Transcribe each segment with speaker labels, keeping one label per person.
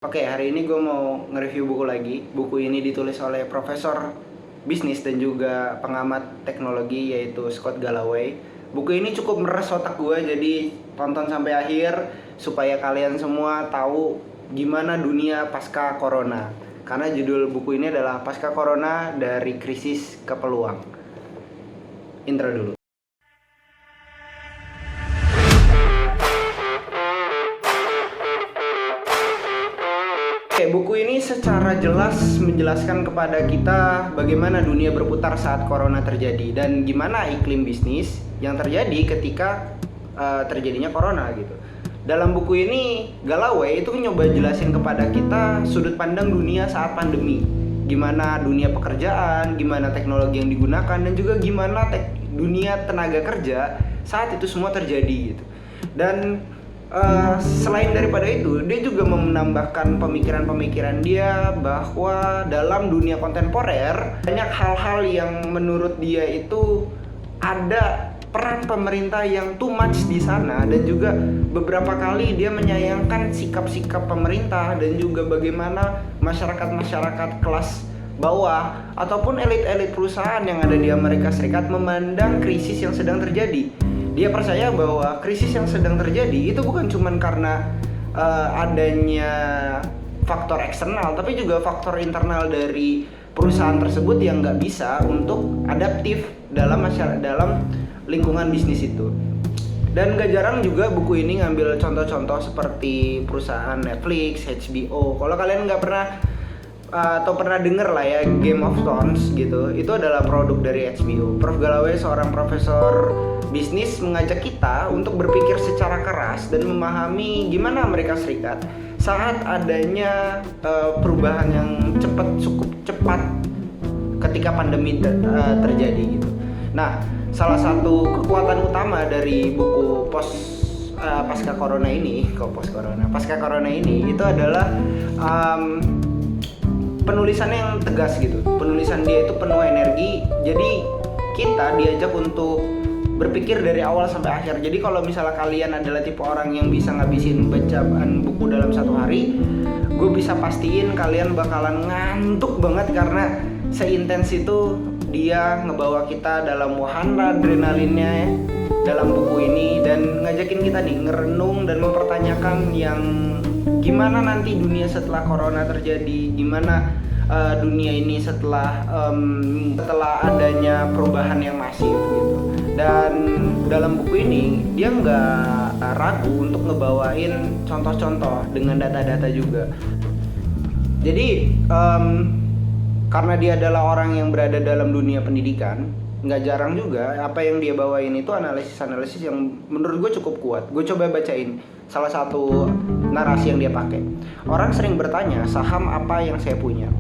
Speaker 1: Oke, hari ini gue mau nge-review buku lagi. Buku ini ditulis oleh Profesor Bisnis dan juga pengamat teknologi yaitu Scott Galloway. Buku ini cukup meres otak gue, jadi tonton sampai akhir supaya kalian semua tahu gimana dunia pasca Corona. Karena judul buku ini adalah Pasca Corona dari Krisis ke Peluang. Intro dulu. Buku ini secara jelas menjelaskan kepada kita bagaimana dunia berputar saat corona terjadi dan gimana iklim bisnis yang terjadi ketika terjadinya corona gitu. Dalam buku ini Galloway itu nyoba jelasin kepada kita sudut pandang dunia saat pandemi, gimana dunia pekerjaan, gimana teknologi yang digunakan, dan juga gimana dunia tenaga kerja saat itu semua terjadi gitu. Dan selain daripada itu, dia juga menambahkan pemikiran-pemikiran dia bahwa dalam dunia kontemporer banyak hal-hal yang menurut dia itu ada peran pemerintah yang too much di sana, dan juga beberapa kali dia menyayangkan sikap-sikap pemerintah dan juga bagaimana masyarakat-masyarakat kelas bawah ataupun elit-elit perusahaan yang ada di Amerika Serikat memandang krisis yang sedang terjadi. Dia percaya bahwa krisis yang sedang terjadi itu bukan cuma karena adanya faktor eksternal, tapi juga faktor internal dari perusahaan tersebut yang nggak bisa untuk adaptif dalam lingkungan bisnis itu. Dan gak jarang juga buku ini ngambil contoh-contoh seperti perusahaan Netflix, HBO. Kalau kalian nggak pernah atau pernah denger lah ya, Game of Thrones gitu, itu adalah produk dari HBO. Prof. Galloway, seorang profesor bisnis, mengajak kita untuk berpikir secara keras dan memahami gimana Amerika Serikat saat adanya perubahan yang cukup cepat ketika pandemi terjadi gitu. Nah, salah satu kekuatan utama dari buku pasca corona ini itu adalah penulisannya yang tegas gitu. Penulisan dia itu penuh energi. Jadi kita diajak untuk berpikir dari awal sampai akhir. Jadi kalau misalnya kalian adalah tipe orang yang bisa ngabisin bacaan buku dalam satu hari, gue bisa pastiin kalian bakalan ngantuk banget karena seintens itu dia ngebawa kita dalam wahana adrenalinnya dalam buku ini, dan ngajakin kita nih ngerenung dan mempertanyakan yang gimana nanti dunia setelah corona terjadi, gimana dunia ini setelah adanya perubahan yang masif gitu. Dan dalam buku ini dia nggak ragu untuk ngebawain contoh-contoh dengan data-data juga. Jadi karena dia adalah orang yang berada dalam dunia pendidikan, nggak jarang juga apa yang dia bawain itu analisis yang menurut gue cukup kuat. Gue coba bacain salah satu narasi yang dia pakai. Orang sering bertanya, saham apa yang saya punya?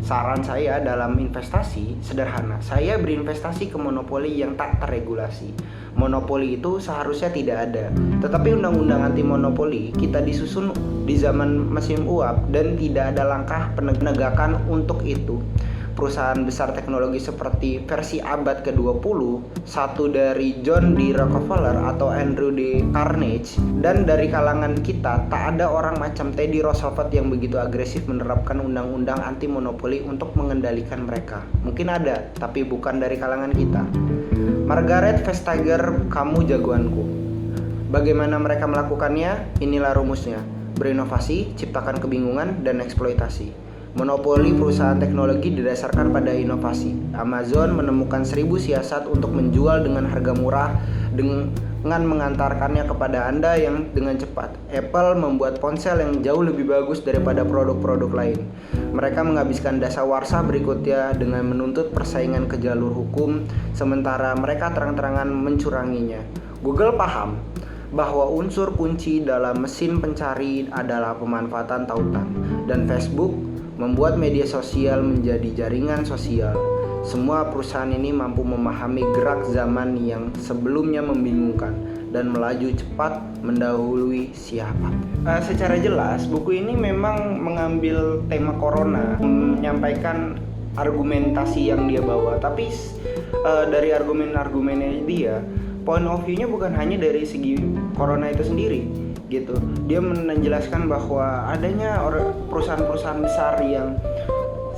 Speaker 1: Saran saya dalam investasi sederhana, saya berinvestasi ke monopoli yang tak terregulasi. Monopoli itu seharusnya tidak ada, tetapi undang-undang anti monopoli kita disusun di zaman mesin uap dan tidak ada langkah penegakan untuk itu. Perusahaan besar teknologi seperti versi abad ke-20, satu dari John D. Rockefeller atau Andrew D. Carnegie, dan dari kalangan kita tak ada orang macam Teddy Roosevelt yang begitu agresif menerapkan undang-undang anti monopoli untuk mengendalikan mereka. Mungkin ada, tapi bukan dari kalangan kita. Margaret Vestager, kamu jagoanku. Bagaimana mereka melakukannya? Inilah rumusnya. Berinovasi, ciptakan kebingungan, dan eksploitasi. Monopoli perusahaan teknologi didasarkan pada inovasi. Amazon menemukan 1000 siasat untuk menjual dengan harga murah dengan mengantarkannya kepada Anda yang dengan cepat. Apple membuat ponsel yang jauh lebih bagus daripada produk-produk lain. Mereka menghabiskan dasawarsa berikutnya dengan menuntut persaingan ke jalur hukum, sementara mereka terang-terangan mencuranginya. Google paham bahwa unsur kunci dalam mesin pencari adalah pemanfaatan tautan, dan Facebook membuat media sosial menjadi jaringan sosial. Semua perusahaan ini mampu memahami gerak zaman yang sebelumnya membingungkan dan melaju cepat mendahului siapa. Secara jelas, buku ini memang mengambil tema corona, menyampaikan argumentasi yang dia bawa. Tapi dari argumen-argumennya dia, point of view-nya bukan hanya dari segi corona itu sendiri. gitu. Dia menjelaskan bahwa adanya perusahaan-perusahaan besar yang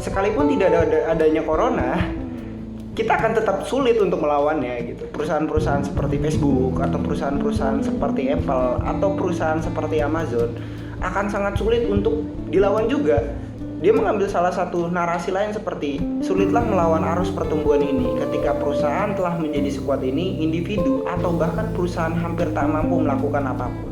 Speaker 1: sekalipun tidak ada adanya corona, kita akan tetap sulit untuk melawannya gitu. Perusahaan-perusahaan seperti Facebook atau perusahaan-perusahaan seperti Apple atau perusahaan seperti Amazon akan sangat sulit untuk dilawan juga. Dia mengambil salah satu narasi lain seperti sulitlah melawan arus pertumbuhan ini ketika perusahaan telah menjadi sekuat ini, individu atau bahkan perusahaan hampir tak mampu melakukan apapun.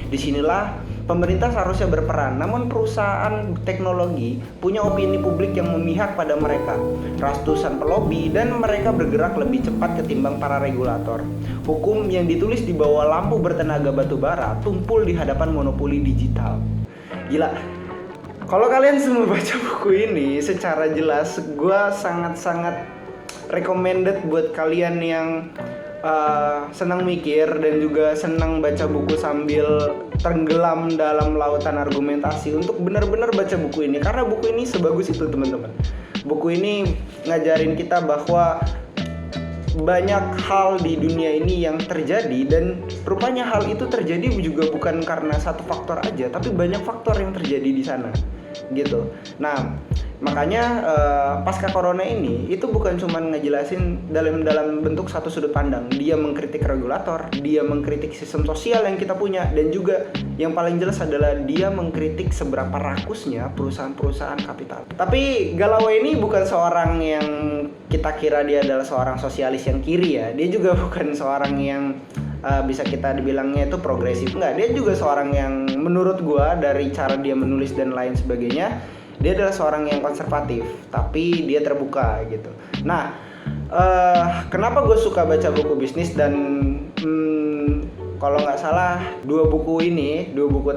Speaker 1: Disinilah pemerintah seharusnya berperan, namun perusahaan teknologi punya opini publik yang memihak pada mereka, ratusan pelobi, dan mereka bergerak lebih cepat ketimbang para regulator. Hukum yang ditulis di bawah lampu bertenaga batu bara tumpul di hadapan monopoli digital. Gila. Kalau kalian semua baca buku ini secara jelas, gue sangat-sangat recommended buat kalian yang senang mikir dan juga senang baca buku sambil tenggelam dalam lautan argumentasi untuk benar-benar baca buku ini, karena buku ini sebagus itu teman-teman. Buku ini ngajarin kita bahwa banyak hal di dunia ini yang terjadi, dan rupanya hal itu terjadi juga bukan karena satu faktor aja, tapi banyak faktor yang terjadi di sana gitu. Nah, makanya pasca corona ini itu bukan cuma ngejelasin dalam bentuk satu sudut pandang. Dia mengkritik regulator, dia mengkritik sistem sosial yang kita punya, dan juga yang paling jelas adalah dia mengkritik seberapa rakusnya perusahaan-perusahaan kapital. Tapi Galloway ini bukan seorang yang kita kira dia adalah seorang sosialis yang kiri ya. Dia juga bukan seorang yang bisa kita dibilangnya itu progresif. Enggak, dia juga seorang yang menurut gua dari cara dia menulis dan lain sebagainya, dia adalah seorang yang konservatif, tapi dia terbuka gitu. Nah, kenapa gue suka baca buku bisnis, dan kalau nggak salah dua buku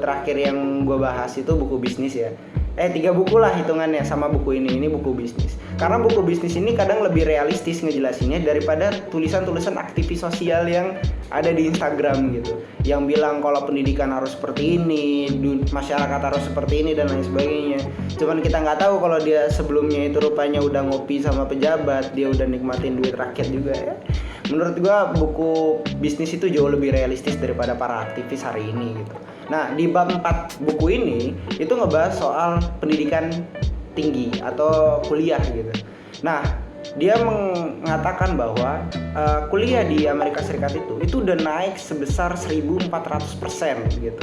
Speaker 1: terakhir yang gue bahas itu buku bisnis ya. 3 buku lah hitungannya sama buku ini buku bisnis. Karena buku bisnis ini kadang lebih realistis ngejelasinnya daripada tulisan-tulisan aktivis sosial yang ada di Instagram gitu, yang bilang kalau pendidikan harus seperti ini, masyarakat harus seperti ini dan lain sebagainya. Cuman kita nggak tahu kalau dia sebelumnya itu rupanya udah ngopi sama pejabat, dia udah nikmatin duit rakyat juga ya. Menurut gua buku bisnis itu jauh lebih realistis daripada para aktivis hari ini gitu. Nah, di bab 4 buku ini itu ngebahas soal pendidikan tinggi atau kuliah gitu. Nah, dia mengatakan bahwa kuliah di Amerika Serikat itu udah naik sebesar 1.400% gitu.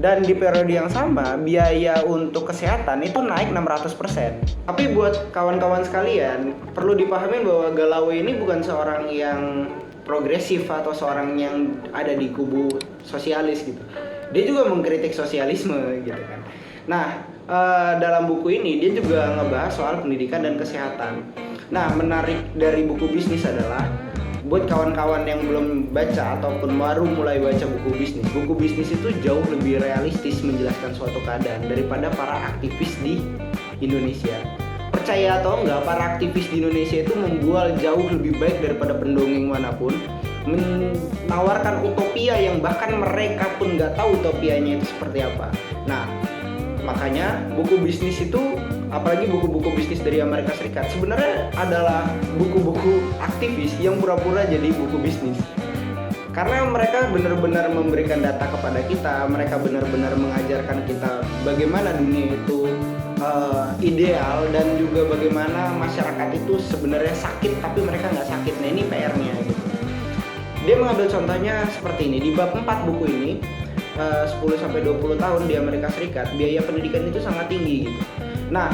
Speaker 1: Dan di periode yang sama biaya untuk kesehatan itu naik 600%. Tapi buat kawan-kawan sekalian perlu dipahami bahwa Galloway ini bukan seorang yang progresif atau seorang yang ada di kubu sosialis gitu. Dia juga mengkritik sosialisme gitu kan. Nah, dalam buku ini dia juga ngebahas soal pendidikan dan kesehatan. Nah, menarik dari buku bisnis adalah buat kawan-kawan yang belum baca ataupun baru mulai baca buku bisnis itu jauh lebih realistis menjelaskan suatu keadaan daripada para aktivis di Indonesia. Percaya atau enggak, para aktivis di Indonesia itu menjual jauh lebih baik daripada pendongeng manapun, menawarkan utopia yang bahkan mereka pun nggak tahu utopianya itu seperti apa. Nah, makanya buku bisnis itu, apalagi buku-buku bisnis dari Amerika Serikat, sebenarnya adalah buku-buku aktivis yang pura-pura jadi buku bisnis. Karena mereka benar-benar memberikan data kepada kita, mereka benar-benar mengajarkan kita bagaimana dunia itu ideal, dan juga bagaimana masyarakat itu sebenarnya sakit tapi mereka nggak sakit. Nah, ini PR-nya gitu. Dia mengambil contohnya seperti ini. Di bab 4 buku ini, 10-20 tahun di Amerika Serikat biaya pendidikan itu sangat tinggi gitu. Nah,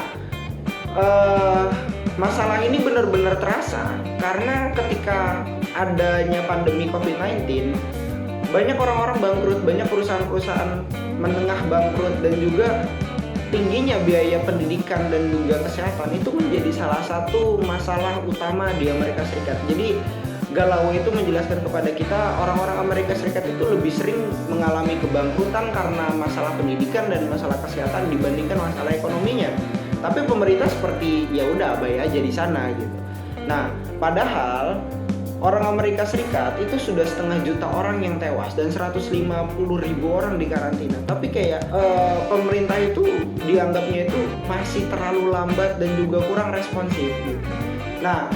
Speaker 1: masalah ini benar-benar terasa karena ketika adanya pandemi COVID-19, banyak orang-orang bangkrut, banyak perusahaan-perusahaan menengah bangkrut, dan juga tingginya biaya pendidikan dan juga kesehatan itu menjadi salah satu masalah utama di Amerika Serikat. Jadi Galloway itu menjelaskan kepada kita orang-orang Amerika Serikat itu lebih sering mengalami kebangkrutan karena masalah pendidikan dan masalah kesehatan dibandingkan masalah ekonominya. Tapi pemerintah seperti ya udah abai aja di sana gitu. Nah, padahal orang Amerika Serikat itu sudah 500 juta orang yang tewas dan 150.000 orang di karantina. Tapi kayak pemerintah itu dianggapnya itu masih terlalu lambat dan juga kurang responsif gitu. Nah,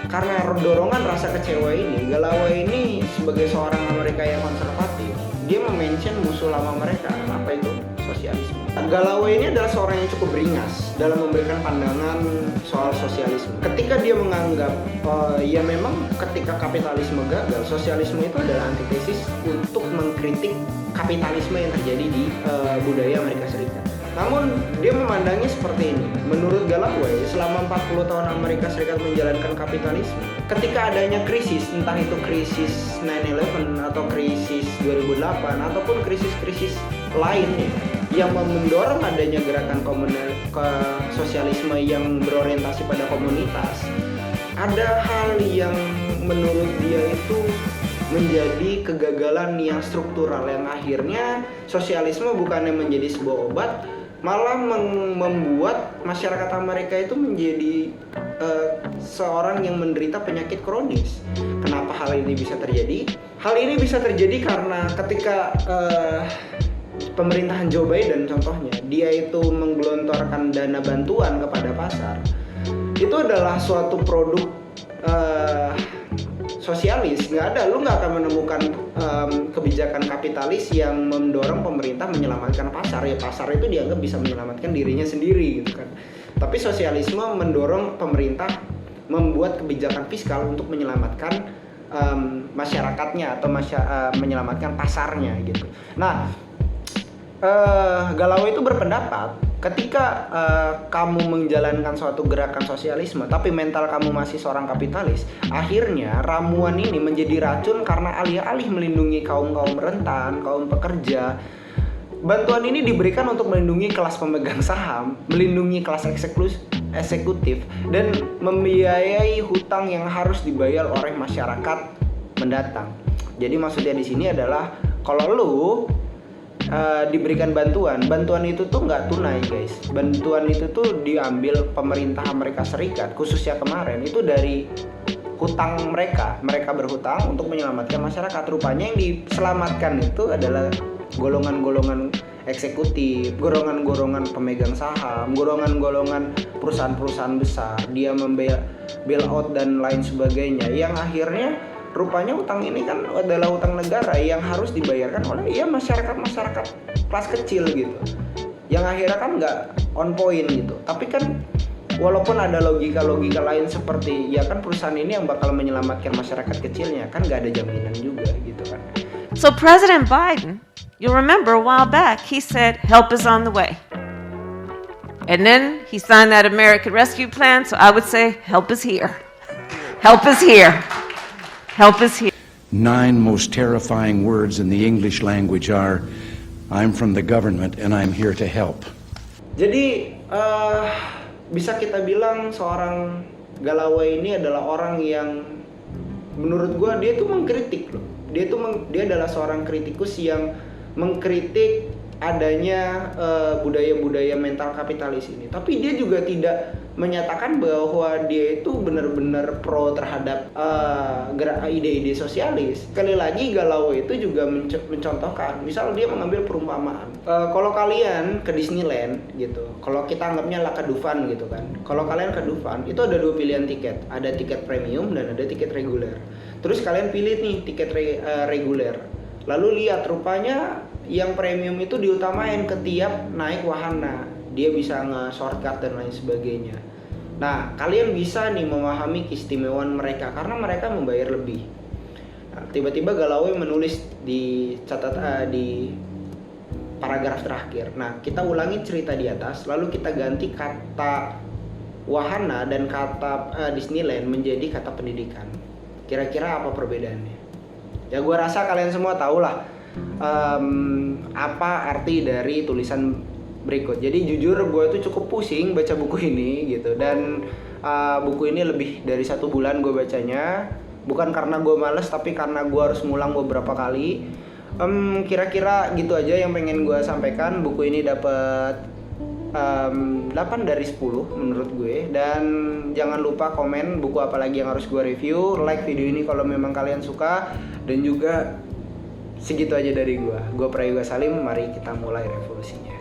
Speaker 1: karena dorongan rasa kecewa ini, Galloway ini sebagai seorang Amerika yang konservatif, dia mention musuh lama mereka, apa itu? Sosialisme. Galloway ini adalah seorang yang cukup beringas dalam memberikan pandangan soal sosialisme. Ketika dia menganggap ya memang ketika kapitalisme gagal, sosialisme itu adalah antitesis untuk mengkritik kapitalisme yang terjadi di budaya Amerika Serikat. Namun dia memandangnya seperti ini. Menurut Galloway, selama 40 tahun Amerika Serikat menjalankan kapitalisme, ketika adanya krisis, entah itu krisis 9/11 atau krisis 2008 ataupun krisis-krisis lainnya yang mendorong adanya gerakan ke sosialisme yang berorientasi pada komunitas, ada hal yang menurut dia itu menjadi kegagalan yang struktural, yang akhirnya sosialisme bukannya menjadi sebuah obat, malah membuat masyarakat Amerika itu menjadi seorang yang menderita penyakit kronis. Kenapa hal ini bisa terjadi? Hal ini bisa terjadi karena ketika pemerintahan Joe Biden contohnya, dia itu menggelontorkan dana bantuan kepada pasar, itu adalah suatu produk sosialis. Lu nggak akan menemukan kebijakan kapitalis yang mendorong pemerintah menyelamatkan pasar. Ya pasar itu dianggap bisa menyelamatkan dirinya sendiri gitu kan. Tapi sosialisme mendorong pemerintah membuat kebijakan fiskal untuk menyelamatkan masyarakatnya atau menyelamatkan pasarnya gitu. Nah, Galloway itu berpendapat ketika kamu menjalankan suatu gerakan sosialisme tapi mental kamu masih seorang kapitalis, akhirnya ramuan ini menjadi racun karena alih-alih melindungi kaum rentan, kaum pekerja, bantuan ini diberikan untuk melindungi kelas pemegang saham, melindungi kelas eksekutif, dan membiayai hutang yang harus dibayar oleh masyarakat mendatang. Jadi maksudnya di sini adalah kalau lu diberikan bantuan itu tuh nggak tunai guys. Bantuan itu tuh diambil pemerintah Amerika Serikat, khususnya kemarin itu dari hutang mereka berhutang untuk menyelamatkan masyarakat. Rupanya yang diselamatkan itu adalah golongan-golongan eksekutif, golongan-golongan pemegang saham, golongan-golongan perusahaan-perusahaan besar. Dia bail out dan lain sebagainya, yang akhirnya rupanya utang ini kan adalah utang negara yang harus dibayarkan oleh masyarakat kelas kecil gitu, yang akhirnya kan nggak on point gitu. Tapi kan walaupun ada logika lain seperti ya kan perusahaan ini yang bakal menyelamatkan masyarakat kecilnya, kan nggak ada jaminan juga gitu kan.
Speaker 2: So President Biden, you remember a while back, he said help is on the way. And then he signed that American Rescue Plan, so I would say help is here. Help is here. Help is here.
Speaker 3: 9 most terrifying words in the English language are, I'm from the government and I'm here to help.
Speaker 1: Jadi bisa kita bilang seorang Galloway ini adalah orang yang menurut gua dia tuh mengkritik loh. Dia adalah seorang kritikus yang mengkritik adanya budaya-budaya mental kapitalis ini. Tapi dia juga tidak menyatakan bahwa dia itu benar-benar pro terhadap ide-ide sosialis. Sekali lagi Galloway itu juga mencontohkan, misal dia mengambil perumpamaan. Kalau kalian ke Disneyland gitu, kalau kita anggapnya lah ke Dufan gitu kan. Kalau kalian ke Dufan itu ada 2 pilihan tiket, ada tiket premium dan ada tiket reguler. Terus kalian pilih nih tiket reguler. Lalu lihat rupanya yang premium itu diutamain ketiap naik wahana, dia bisa nge-shortcut dan lain sebagainya. Nah, kalian bisa nih memahami keistimewaan mereka karena mereka membayar lebih. Nah, tiba-tiba Galloway menulis di di paragraf terakhir. Nah, kita ulangi cerita di atas, lalu kita ganti kata wahana dan kata Disneyland menjadi kata pendidikan. Kira-kira apa perbedaannya? Ya gue rasa kalian semua tahu lah apa arti dari tulisan berikut. Jadi jujur gue tuh cukup pusing baca buku ini gitu. Dan buku ini lebih dari 1 bulan gue bacanya. Bukan karena gue males, tapi karena gue harus ngulang beberapa kali. Kira-kira gitu aja yang pengen gue sampaikan. Buku ini dapat 8 dari 10 menurut gue. Dan jangan lupa komen buku apa lagi yang harus gue review. Like video ini kalau memang kalian suka. Dan juga segitu aja dari gue. Gue Prayoga Salim, mari kita mulai revolusinya.